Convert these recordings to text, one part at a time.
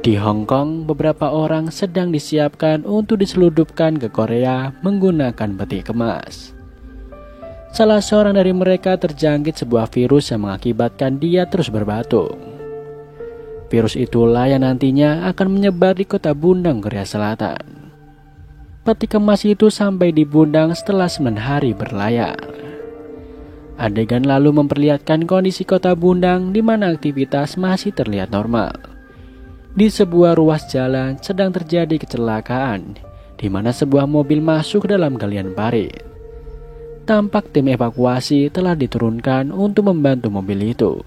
Di Hong Kong, beberapa orang sedang disiapkan untuk diselundupkan ke Korea menggunakan peti kemas. Salah seorang dari mereka terjangkit sebuah virus yang mengakibatkan dia terus berbatuk. Virus itulah yang nantinya akan menyebar di kota Bundang, Korea Selatan. Peti kemas itu sampai di Bundang setelah 9 hari berlayar. Adegan lalu memperlihatkan kondisi kota Bundang di mana aktivitas masih terlihat normal. Di sebuah ruas jalan sedang terjadi kecelakaan, di mana sebuah mobil masuk dalam galian parit. Tampak tim evakuasi telah diturunkan untuk membantu mobil itu.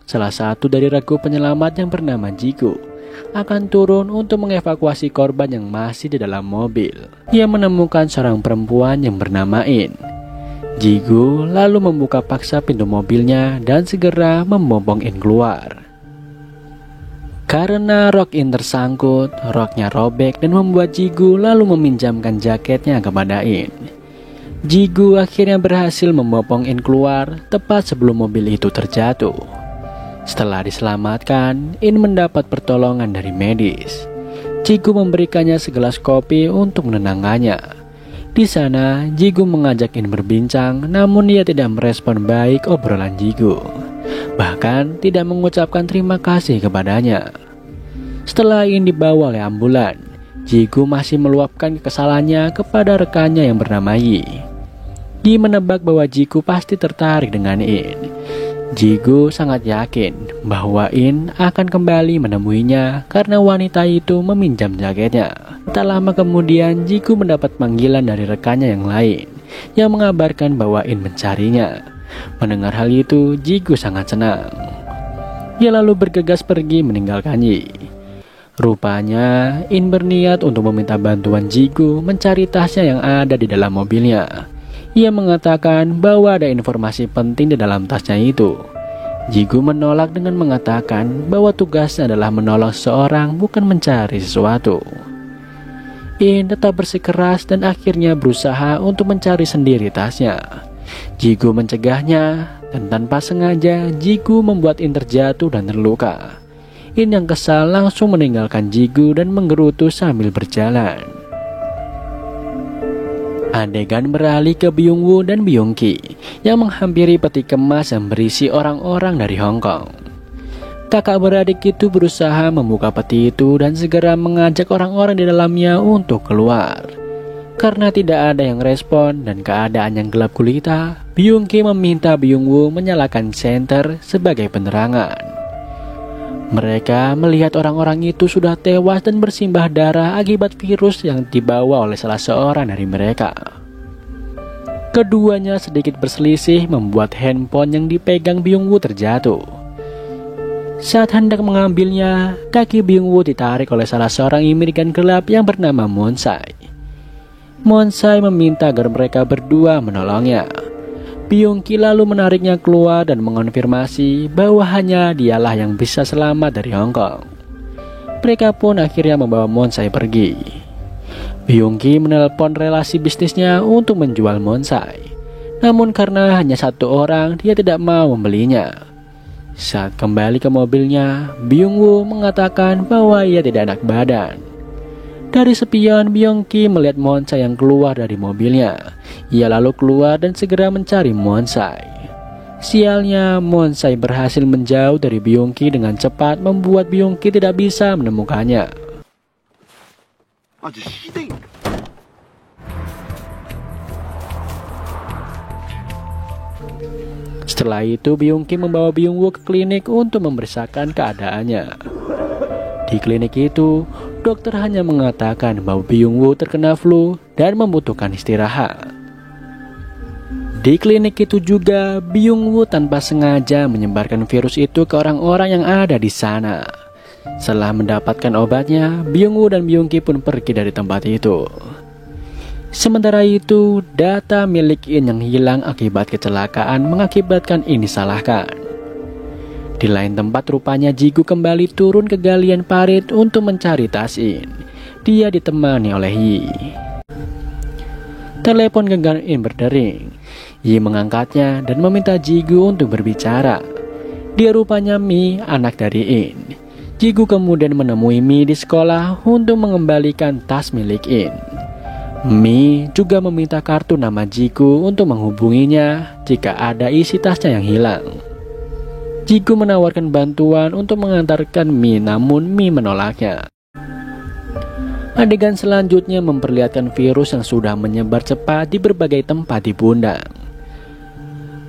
Salah satu dari regu penyelamat yang bernama Jigu akan turun untuk mengevakuasi korban yang masih di dalam mobil. Ia menemukan seorang perempuan yang bernama In. Jigu lalu membuka paksa pintu mobilnya dan segera membopong In keluar. Karena rok In tersangkut, roknya robek dan membuat Jigu lalu meminjamkan jaketnya kepada In. Jigu akhirnya berhasil membopong In keluar tepat sebelum mobil itu terjatuh. Setelah diselamatkan, In mendapat pertolongan dari medis. Jigu memberikannya segelas kopi untuk menenangkannya. Di sana, Jigu mengajak In berbincang, namun dia tidak merespon baik obrolan Jigu. Bahkan tidak mengucapkan terima kasih kepadanya. Setelah In dibawa oleh ambulan, Jigu masih meluapkan kekesalannya kepada rekannya yang bernama Yi. Yi menebak bahwa Jigu pasti tertarik dengan In. Jigu sangat yakin bahwa In akan kembali menemuinya karena wanita itu meminjam jaketnya. Tak lama kemudian Jigu mendapat panggilan dari rekannya yang lain yang mengabarkan bahwa In mencarinya. Mendengar hal itu, Jigu sangat senang. Ia lalu bergegas pergi meninggalkan Yi. Rupanya In berniat untuk meminta bantuan Jigu mencari tasnya yang ada di dalam mobilnya. Ia mengatakan bahwa ada informasi penting di dalam tasnya itu. Jigu menolak dengan mengatakan bahwa tugasnya adalah menolong seseorang, bukan mencari sesuatu. In tetap bersikeras dan akhirnya berusaha untuk mencari sendiri tasnya. Jigu mencegahnya dan tanpa sengaja Jigu membuat In terjatuh dan terluka. In yang kesal langsung meninggalkan Jigu dan menggerutu sambil berjalan. Adegan beralih ke Byung-woo dan Byung-ki yang menghampiri peti kemas yang berisi orang-orang dari Hong Kong. Kakak beradik itu berusaha membuka peti itu dan segera mengajak orang-orang di dalamnya untuk keluar. Karena tidak ada yang respon dan keadaan yang gelap gulita, Byung-ki meminta Byung-woo menyalakan senter sebagai penerangan. Mereka melihat orang-orang itu sudah tewas dan bersimbah darah akibat virus yang dibawa oleh salah seorang dari mereka. Keduanya sedikit berselisih membuat handphone yang dipegang Byung-woo terjatuh. Saat hendak mengambilnya, kaki Byung-woo ditarik oleh salah seorang imigran gelap yang bernama Monsai. Monsai meminta agar mereka berdua menolongnya. Byung-ki lalu menariknya keluar dan mengonfirmasi bahwa hanya dialah yang bisa selamat dari Hong Kong. Mereka pun akhirnya membawa Monsai pergi. Byung-ki menelpon relasi bisnisnya untuk menjual Monsai. Namun karena hanya satu orang, dia tidak mau membelinya. Saat kembali ke mobilnya, Byung-woo mengatakan bahwa ia tidak enak badan. Dari spion, Byung-ki melihat Monsai yang keluar dari mobilnya. Ia lalu keluar dan segera mencari Monsai. Sialnya, Monsai berhasil menjauh dari Byung-ki dengan cepat, membuat Byung-ki tidak bisa menemukannya. Setelah itu, Byung-ki membawa Byung-woo ke klinik untuk memeriksakan keadaannya. Di klinik itu, dokter hanya mengatakan bahwa Byung-woo terkena flu dan membutuhkan istirahat. Di klinik itu juga, Byung-woo tanpa sengaja menyebarkan virus itu ke orang-orang yang ada di sana. Setelah mendapatkan obatnya, Byung-woo dan Byung-ki pun pergi dari tempat itu. Sementara itu, data milik In yang hilang akibat kecelakaan mengakibatkan In disalahkan. Di lain tempat rupanya Jigu kembali turun ke galian parit untuk mencari tas In. Dia ditemani oleh Yi. Telepon genggam In berdering. Yi mengangkatnya dan meminta Jigu untuk berbicara. Dia rupanya Mi, anak dari In. Jigu kemudian menemui Mi di sekolah untuk mengembalikan tas milik In. Mi juga meminta kartu nama Jigu untuk menghubunginya jika ada isi tasnya yang hilang. Jigu menawarkan bantuan untuk mengantarkan Mi, namun Mi menolaknya. Adegan selanjutnya memperlihatkan virus yang sudah menyebar cepat di berbagai tempat di Bundang.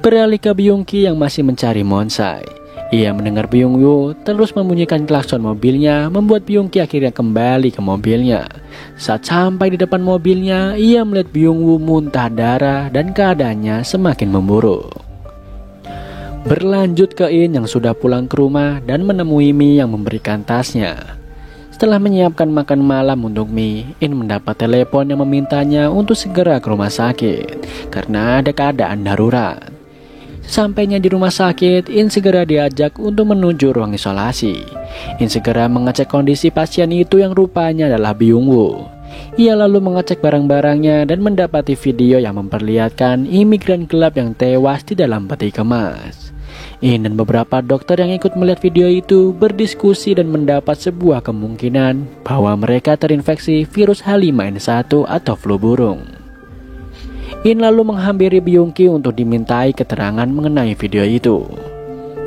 Beralih ke Byung-ki yang masih mencari Monsai. Ia mendengar Byung-woo terus membunyikan klakson mobilnya, membuat Byung-ki akhirnya kembali ke mobilnya. Saat sampai di depan mobilnya, ia melihat Byung-woo muntah darah dan keadaannya semakin memburuk. Berlanjut ke In yang sudah pulang ke rumah dan menemui Mi yang memberikan tasnya. Setelah menyiapkan makan malam untuk Mi, In mendapat telepon yang memintanya untuk segera ke rumah sakit karena ada keadaan darurat. Sampainya di rumah sakit, In segera diajak untuk menuju ruang isolasi. In segera mengecek kondisi pasien itu yang rupanya adalah Byung-woo. Ia lalu mengecek barang-barangnya dan mendapati video yang memperlihatkan imigran gelap yang tewas di dalam peti kemas. In dan beberapa dokter yang ikut melihat video itu berdiskusi dan mendapat sebuah kemungkinan bahwa mereka terinfeksi virus H5N1 atau flu burung. In lalu menghampiri Byung-ki untuk dimintai keterangan mengenai video itu.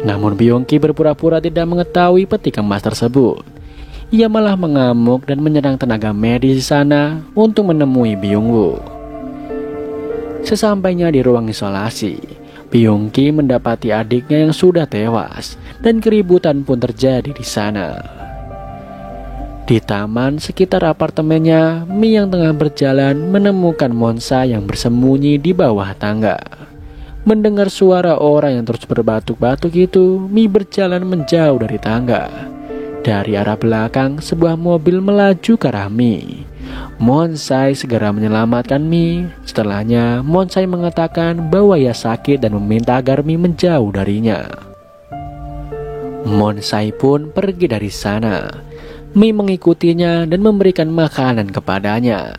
Namun Byung-ki berpura-pura tidak mengetahui peti kemas tersebut. Ia malah mengamuk dan menyerang tenaga medis di sana untuk menemui Byung-woo. Sesampainya di ruang isolasi, Byung-ki mendapati adiknya yang sudah tewas dan keributan pun terjadi di sana. Di taman sekitar apartemennya, Mi yang tengah berjalan menemukan Monsa yang bersembunyi di bawah tangga. Mendengar suara orang yang terus berbatuk-batuk itu, Mi berjalan menjauh dari tangga. Dari arah belakang, sebuah mobil melaju ke arah Mi. Monsai segera menyelamatkan Mi. Setelahnya, Monsai mengatakan bahwa ia sakit dan meminta agar Mi menjauh darinya. Monsai pun pergi dari sana. Mi mengikutinya dan memberikan makanan kepadanya.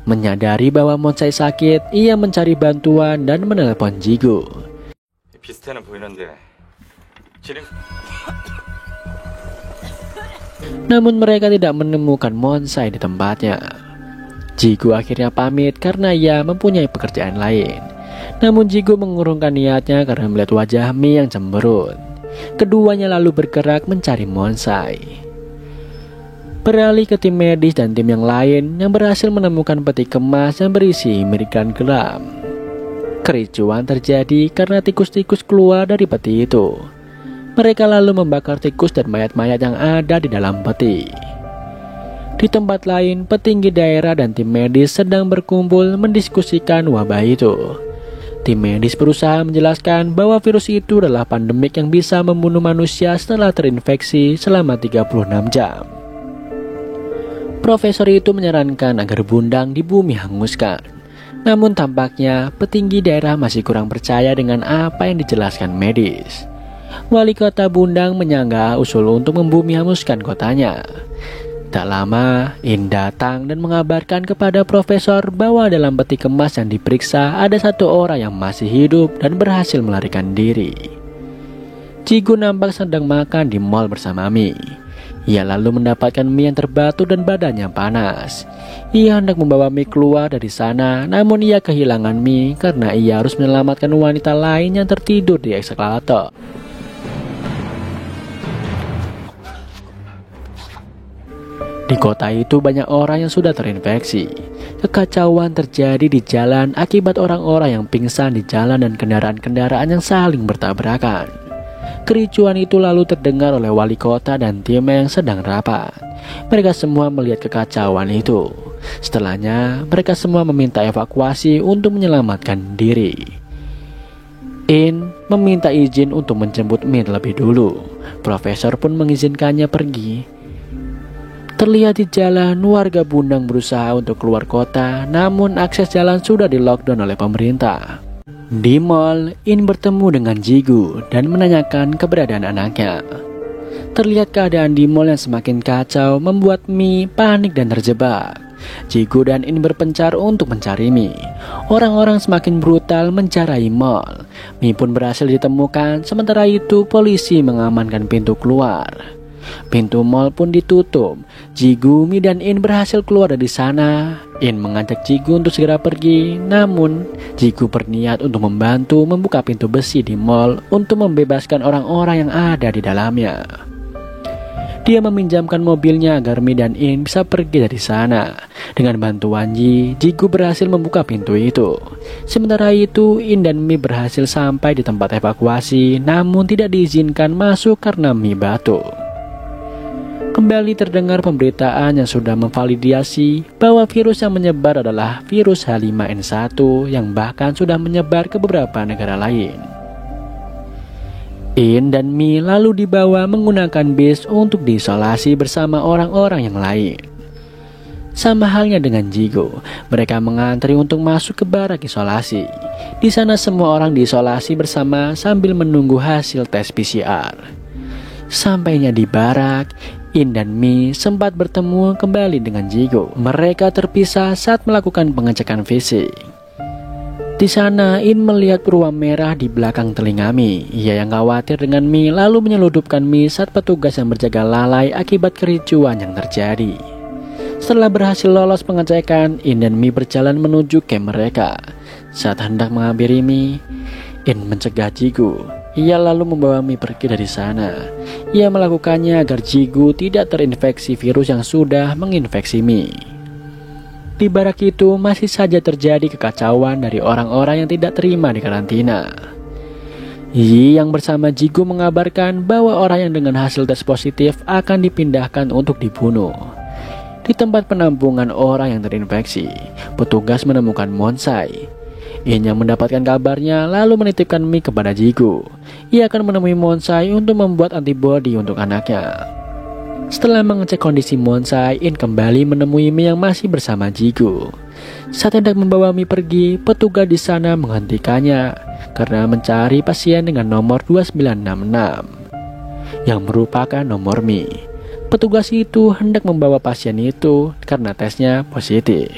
Menyadari bahwa Monsai sakit, ia mencari bantuan dan menelepon Jigu. Namun mereka tidak menemukan Monsai di tempatnya. Jigu akhirnya pamit karena ia mempunyai pekerjaan lain. Namun Jigu mengurungkan niatnya karena melihat wajah Mi yang cemberut. Keduanya lalu bergerak mencari Monsai. Beralih ke tim medis dan tim yang lain yang berhasil menemukan peti kemas yang berisi imigran gelap. Kericuan terjadi karena tikus-tikus keluar dari peti itu. Mereka lalu membakar tikus dan mayat-mayat yang ada di dalam peti. Di tempat lain, petinggi daerah dan tim medis sedang berkumpul mendiskusikan wabah itu. Tim medis berusaha menjelaskan bahwa virus itu adalah pandemik yang bisa membunuh manusia setelah terinfeksi selama 36 jam. Profesor itu menyarankan agar Bundang di bumi hanguskan. Namun tampaknya petinggi daerah masih kurang percaya dengan apa yang dijelaskan medis. Wali kota Bundang menyanggah usul untuk membumi hanguskan kotanya. Tak lama, In datang dan mengabarkan kepada profesor bahwa dalam peti kemas yang diperiksa ada satu orang yang masih hidup dan berhasil melarikan diri. Jigu nampak sedang makan di mall bersama Mi. Ia lalu mendapatkan Mi yang terbatuk dan badannya panas. Ia hendak membawa Mi keluar dari sana, namun ia kehilangan Mi karena ia harus menyelamatkan wanita lain yang tertidur di eskalator. Di kota itu banyak orang yang sudah terinfeksi. Kekacauan terjadi di jalan akibat orang-orang yang pingsan di jalan dan kendaraan-kendaraan yang saling bertabrakan. Kericuan itu lalu terdengar oleh wali kota dan timnya yang sedang rapat. Mereka semua melihat kekacauan itu. Setelahnya, mereka semua meminta evakuasi untuk menyelamatkan diri. In meminta izin untuk menjemput Mi lebih dulu. Profesor pun mengizinkannya pergi. Terlihat di jalan, warga Bundang berusaha untuk keluar kota, namun akses jalan sudah di-lockdown oleh pemerintah. Di mall, In bertemu dengan Jigu dan menanyakan keberadaan anaknya. Terlihat keadaan di mall yang semakin kacau membuat Mi panik dan terjebak. Jigu dan In berpencar untuk mencari Mi. Orang-orang semakin brutal menjarai mall. Mi pun berhasil ditemukan, sementara itu polisi mengamankan pintu keluar. Pintu mall pun ditutup. Jigu, Mi, dan In berhasil keluar dari sana. In mengajak Jigu untuk segera pergi, namun Jigu berniat untuk membantu membuka pintu besi di mall untuk membebaskan orang-orang yang ada di dalamnya. Dia meminjamkan mobilnya agar Mi dan In bisa pergi dari sana. Dengan bantuan Ji, Jigu berhasil membuka pintu itu. Sementara itu, In dan Mi berhasil sampai di tempat evakuasi, namun tidak diizinkan masuk karena Mi batuk. Kembali terdengar pemberitaan yang sudah memvalidasi bahwa virus yang menyebar adalah virus H5N1 yang bahkan sudah menyebar ke beberapa negara lain. In dan Mi lalu dibawa menggunakan bis untuk diisolasi bersama orang-orang yang lain. Sama halnya dengan Jigo, mereka mengantri untuk masuk ke barak isolasi. Di sana semua orang diisolasi bersama sambil menunggu hasil tes PCR. Sampainya di barak, In dan Mi sempat bertemu kembali dengan Jigo. Mereka terpisah saat melakukan pengecekan fisik. Di sana, In melihat ruang merah di belakang telinga Mi. Ia yang khawatir dengan Mi lalu menyeludupkan Mi saat petugas yang berjaga lalai akibat kericuan yang terjadi. Setelah berhasil lolos pengecekan, In dan Mi berjalan menuju camp mereka. Saat hendak menghampiri Mi, In mencegah Jigu. Ia lalu membawa Mi pergi dari sana. Ia melakukannya agar Jigu tidak terinfeksi virus yang sudah menginfeksi Mi. Di barak itu masih saja terjadi kekacauan dari orang-orang yang tidak terima di karantina. Yi yang bersama Jigu mengabarkan bahwa orang yang dengan hasil tes positif akan dipindahkan untuk dibunuh. Di tempat penampungan orang yang terinfeksi, petugas menemukan Monsai. In yang mendapatkan kabarnya lalu menitipkan Mi kepada Jigu. Ia akan menemui Monsai untuk membuat antibodi untuk anaknya. Setelah mengecek kondisi Monsai, In kembali menemui Mi yang masih bersama Jigu. Saat hendak membawa Mi pergi, petugas di sana menghentikannya karena mencari pasien dengan nomor 2966 yang merupakan nomor Mi. Petugas itu hendak membawa pasien itu karena tesnya positif.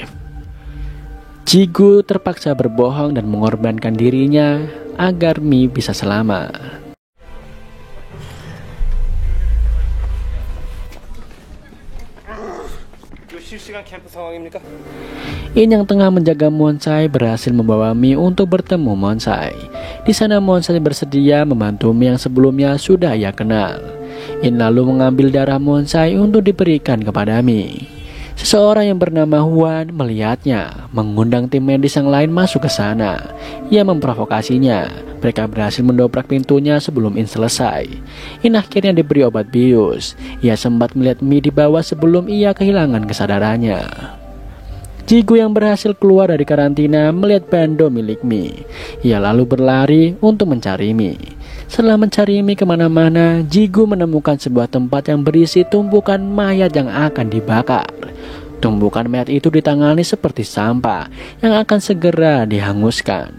Jigu terpaksa berbohong dan mengorbankan dirinya agar Mi bisa selamat. In yang tengah menjaga Monsai berhasil membawa Mi untuk bertemu Monsai. Di sana Monsai bersedia membantu Mi yang sebelumnya sudah ia kenal. In lalu mengambil darah Monsai untuk diberikan kepada Mi. Seseorang yang bernama Huan melihatnya, mengundang tim medis yang lain masuk ke sana. Ia memprovokasinya. Mereka berhasil mendobrak pintunya sebelum In selesai. In akhirnya diberi obat bius. Ia sempat melihat Mi di bawah sebelum ia kehilangan kesadarannya. Jigu yang berhasil keluar dari karantina melihat bando milik Mi. Ia lalu berlari untuk mencari Mi. Setelah mencari Mi kemana-mana, Jigu menemukan sebuah tempat yang berisi tumpukan mayat yang akan dibakar. Tumpukan mayat itu ditangani seperti sampah yang akan segera dihanguskan.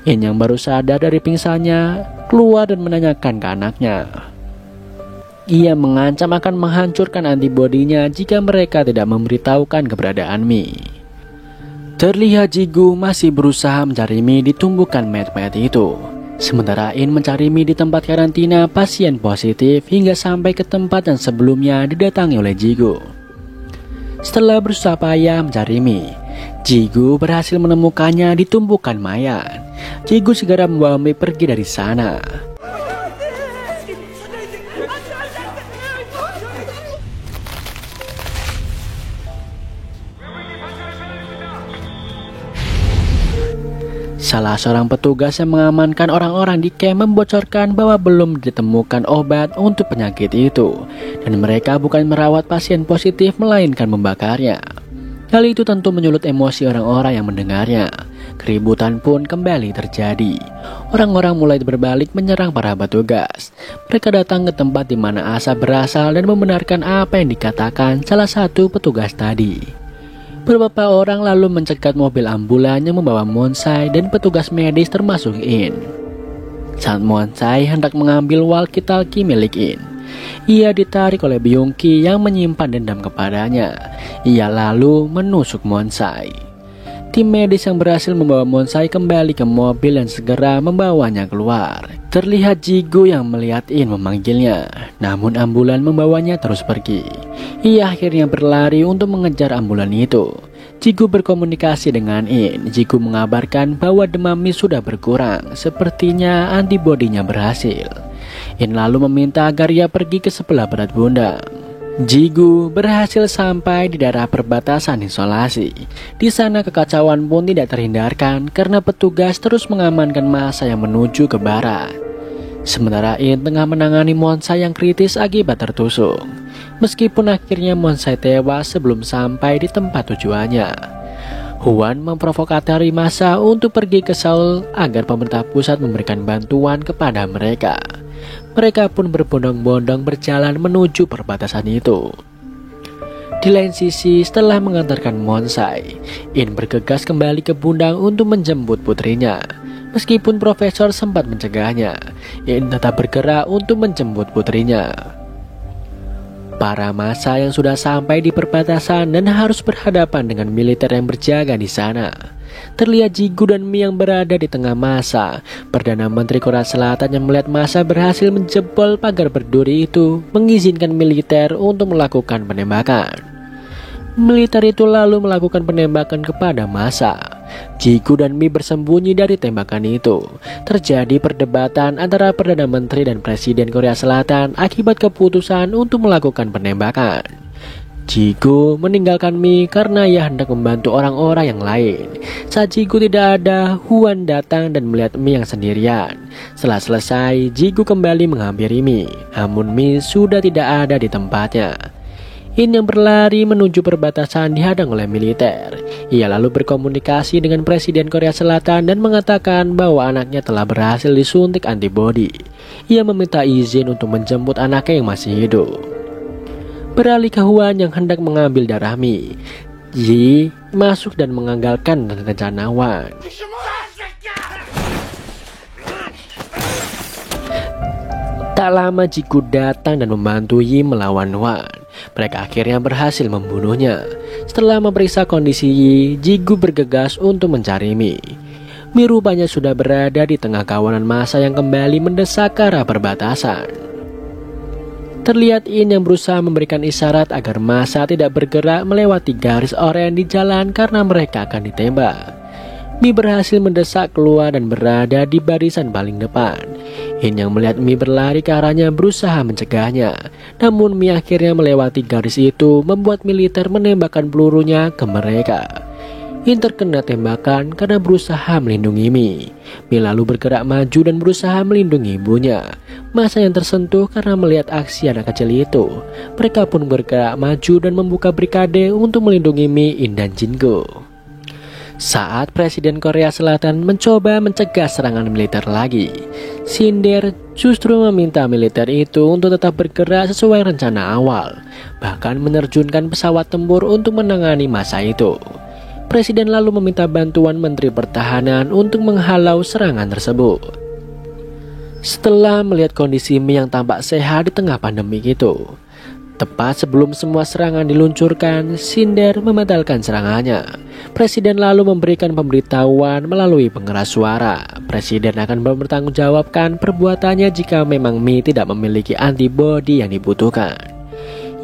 In yang baru sadar dari pingsannya keluar dan menanyakan ke anaknya. Ia mengancam akan menghancurkan antibodinya jika mereka tidak memberitahukan keberadaan Mi. Terlihat Jigu masih berusaha mencari Mi di tumpukan mayat-mayat itu. Sementara In mencari Mi di tempat karantina pasien positif hingga sampai ke tempat yang sebelumnya didatangi oleh Jigu. Setelah berusaha payah mencari Mi, Jigu berhasil menemukannya di tumpukan mayat. Jigu segera membawa Mi pergi dari sana. Salah seorang petugas yang mengamankan orang-orang di camp membocorkan bahwa belum ditemukan obat untuk penyakit itu, dan mereka bukan merawat pasien positif melainkan membakarnya. Hal itu tentu menyulut emosi orang-orang yang mendengarnya. Keributan pun kembali terjadi. Orang-orang mulai berbalik menyerang para petugas. Mereka datang ke tempat di mana asap berasal dan membenarkan apa yang dikatakan salah satu petugas tadi. Beberapa orang lalu mencegat mobil ambulan yang membawa Monsai dan petugas medis termasuk In. Saat Monsai hendak mengambil walkie-talkie milik In, ia ditarik oleh Byung-ki yang menyimpan dendam kepadanya. Ia lalu menusuk Monsai. Tim medis yang berhasil membawa Monsai kembali ke mobil dan segera membawanya keluar. Terlihat Jigu yang melihat In memanggilnya, namun ambulan membawanya terus pergi. Ia akhirnya berlari untuk mengejar ambulan itu. Jigu berkomunikasi dengan In. Jigu mengabarkan bahwa demam Mi sudah berkurang, sepertinya antibodinya berhasil. In lalu meminta agar ia pergi ke sebelah barat Bundang. Jigu berhasil sampai di daerah perbatasan isolasi. Di sana kekacauan pun tidak terhindarkan karena petugas terus mengamankan massa yang menuju ke barat. Sementara In tengah menangani Monsai yang kritis akibat tertusuk. Meskipun akhirnya Monsai tewas sebelum sampai di tempat tujuannya. Huan memprovokatori massa untuk pergi ke Seoul agar pemerintah pusat memberikan bantuan kepada mereka. Mereka pun berbondong-bondong berjalan menuju perbatasan itu. Di lain sisi, setelah mengantarkan Monsai, In bergegas kembali ke Bundang untuk menjemput putrinya. Meskipun profesor sempat mencegahnya, In tetap bergerak untuk menjemput putrinya. Para massa yang sudah sampai di perbatasan dan harus berhadapan dengan militer yang berjaga di sana. Terlihat Jigu dan Mi yang berada di tengah massa. Perdana Menteri Korea Selatan yang melihat massa berhasil menjebol pagar berduri itu mengizinkan militer untuk melakukan penembakan. Militer itu lalu melakukan penembakan kepada massa. Jigu dan Mi bersembunyi dari tembakan itu. Terjadi perdebatan antara Perdana Menteri dan Presiden Korea Selatan akibat keputusan untuk melakukan penembakan. Jigu meninggalkan Mi karena ia hendak membantu orang-orang yang lain. Saat Jigu tidak ada, Huan datang dan melihat Mi yang sendirian. Setelah selesai, Jigu kembali menghampiri Mi, namun Mi sudah tidak ada di tempatnya. In yang berlari menuju perbatasan dihadang oleh militer. Ia lalu berkomunikasi dengan Presiden Korea Selatan dan mengatakan bahwa anaknya telah berhasil disuntik antibodi. Ia meminta izin untuk menjemput anaknya yang masih hidup. Beralih ke Huan yang hendak mengambil darah Mi, Yi masuk dan menganggalkan rencana Huan. Tak lama Jigu datang dan membantu Yi melawan Huan. Mereka akhirnya berhasil membunuhnya. Setelah memeriksa kondisi Yi, Jigu bergegas untuk mencari Mi. Mi rupanya sudah berada di tengah kawanan massa yang kembali mendesak ke arah perbatasan. Terlihat In yang berusaha memberikan isyarat agar massa tidak bergerak melewati garis oranye di jalan karena mereka akan ditembak. Mi berhasil mendesak keluar dan berada di barisan paling depan. In yang melihat Mi berlari ke arahnya berusaha mencegahnya. Namun Mi akhirnya melewati garis itu membuat militer menembakkan pelurunya ke mereka. In terkena tembakan karena berusaha melindungi Mi. Mi lalu bergerak maju dan berusaha melindungi ibunya. Massa yang tersentuh karena melihat aksi anak kecil itu. Mereka pun bergerak maju dan membuka barikade untuk melindungi Mi, In dan Jingu. Saat Presiden Korea Selatan mencoba mencegah serangan militer lagi, Sinder justru meminta militer itu untuk tetap bergerak sesuai rencana awal, bahkan menerjunkan pesawat tempur untuk menangani massa itu. Presiden lalu meminta bantuan Menteri Pertahanan untuk menghalau serangan tersebut. Setelah melihat kondisi Mi yang tampak sehat di tengah pandemi itu, tepat sebelum semua serangan diluncurkan, Sinder membatalkan serangannya. Presiden lalu memberikan pemberitahuan melalui pengeras suara. Presiden akan mempertanggungjawabkan perbuatannya jika memang Mi tidak memiliki antibodi yang dibutuhkan.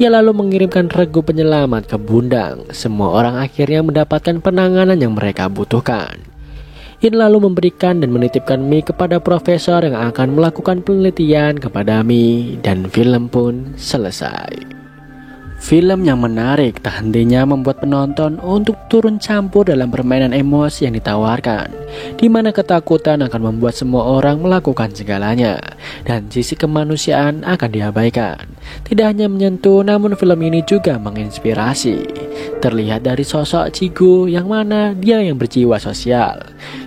Ia lalu mengirimkan regu penyelamat ke Bundang. Semua orang akhirnya mendapatkan penanganan yang mereka butuhkan. In lalu memberikan dan menitipkan Mi kepada profesor yang akan melakukan penelitian kepada Mi, dan film pun selesai. Film yang menarik tak hentinya membuat penonton untuk turun campur dalam permainan emosi yang ditawarkan, di mana ketakutan akan membuat semua orang melakukan segalanya, dan sisi kemanusiaan akan diabaikan. Tidak hanya menyentuh, namun film ini juga menginspirasi. Terlihat dari sosok Jigu yang mana dia yang berjiwa sosial.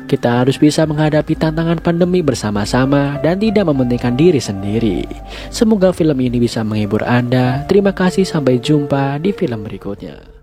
Kita harus bisa menghadapi tantangan pandemi bersama-sama dan tidak mementingkan diri sendiri. Semoga film ini bisa menghibur Anda. Terima kasih, sampai jumpa di film berikutnya.